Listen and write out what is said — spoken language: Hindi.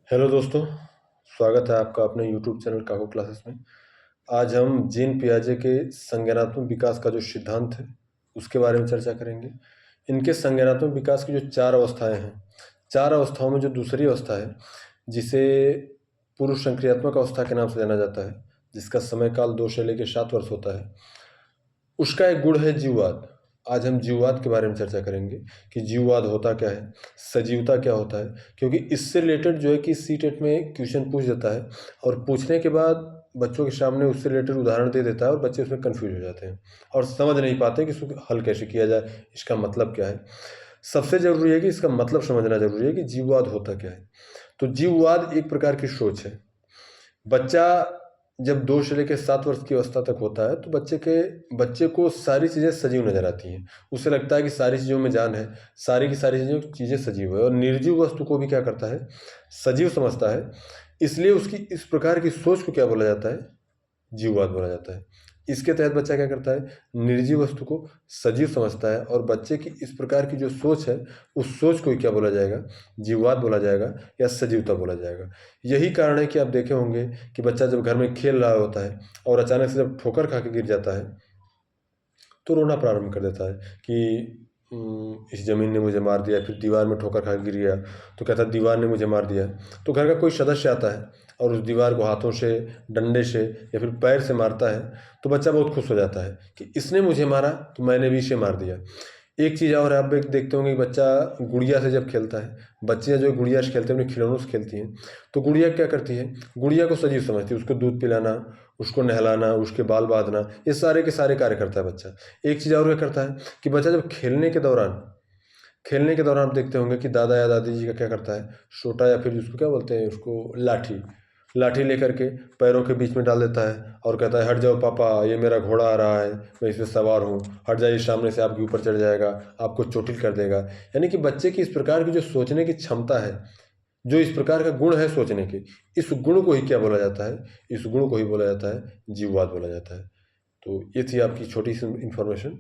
हेलो दोस्तों, स्वागत है आपका अपने यूट्यूब चैनल काको क्लासेस में। आज हम जीन पियाजे के संज्ञानात्मक विकास का जो सिद्धांत है उसके बारे में चर्चा करेंगे। इनके संज्ञानात्मक विकास की जो 4 अवस्थाएं हैं, 4 अवस्थाओं में जो दूसरी अवस्था है जिसे पूर्व संक्रियात्मक अवस्था के नाम से जाना जाता है, जिसका समय काल 2 से लेकर 7 वर्ष होता है, उसका एक गुण है जीववाद। आज हम जीववाद के बारे में चर्चा करेंगे कि जीववाद होता क्या है, सजीवता क्या होता है, क्योंकि इससे रिलेटेड जो है कि सीटेट में क्वेश्चन पूछ देता है और पूछने के बाद बच्चों के सामने उससे रिलेटेड उदाहरण दे देता है और बच्चे उसमें कन्फ्यूज हो जाते हैं और समझ नहीं पाते कि इसको हल कैसे किया जाए, इसका मतलब क्या है। सबसे ज़रूरी है कि इसका मतलब समझना ज़रूरी है कि जीववाद होता क्या है। तो जीववाद एक प्रकार की सोच है। बच्चा जब 2 से लेकर 7 वर्ष की अवस्था तक होता है तो बच्चे को सारी चीज़ें सजीव नज़र आती हैं। उसे लगता है कि सारी चीज़ों में जान है, सारी की सारी चीज़ें सजीव है और निर्जीव वस्तु को भी क्या करता है, सजीव समझता है। इसलिए उसकी इस प्रकार की सोच को क्या बोला जाता है, जीववाद बोला जाता है। इसके तहत बच्चा क्या करता है, निर्जीव वस्तु को सजीव समझता है और बच्चे की इस प्रकार की जो सोच है, उस सोच को ही क्या बोला जाएगा, जीववाद बोला जाएगा या सजीवता बोला जाएगा। यही कारण है कि आप देखे होंगे कि बच्चा जब घर में खेल रहा होता है और अचानक से जब ठोकर खा के गिर जाता है तो रोना प्रारंभ कर देता है कि इस ज़मीन ने मुझे मार दिया। फिर दीवार में ठोकर खा के गिर गया तो कहता है दीवार ने मुझे मार दिया। तो घर का कोई सदस्य आता है और उस दीवार को हाथों से, डंडे से या फिर पैर से मारता है तो बच्चा बहुत खुश हो जाता है कि इसने मुझे मारा तो मैंने भी इसे मार दिया। एक चीज़ और आप देखते होंगे कि बच्चा गुड़िया से जब खेलता है, बच्चियाँ जो गुड़िया से खेलते हैं अपने खिलौनों से खेलती हैं, तो गुड़िया क्या करती है, गुड़िया को सजीव समझती है। उसको दूध पिलाना, उसको नहलाना, उसके बाल बांधना, ये सारे के सारे कार्य करता है बच्चा। एक चीज़ और क्या करता है कि बच्चा जब खेलने के दौरान आप देखते होंगे कि दादा या दादी जी का क्या करता है, सोटा या फिर उसको क्या बोलते हैं, उसको लाठी लाठी लेकर के पैरों के बीच में डाल देता है और कहता है हट जाओ पापा, ये मेरा घोड़ा आ रहा है, मैं इसमें सवार हूँ, हट जाइए, सामने से आपके ऊपर चढ़ जाएगा, आपको चोटिल कर देगा। यानी कि बच्चे की इस प्रकार की जो सोचने की क्षमता है, जो इस प्रकार का गुण है सोचने के, इस गुण को ही क्या बोला जाता है, इस गुण को ही बोला जाता है जीववाद बोला जाता है। तो ये थी आपकी छोटी सी इन्फॉर्मेशन।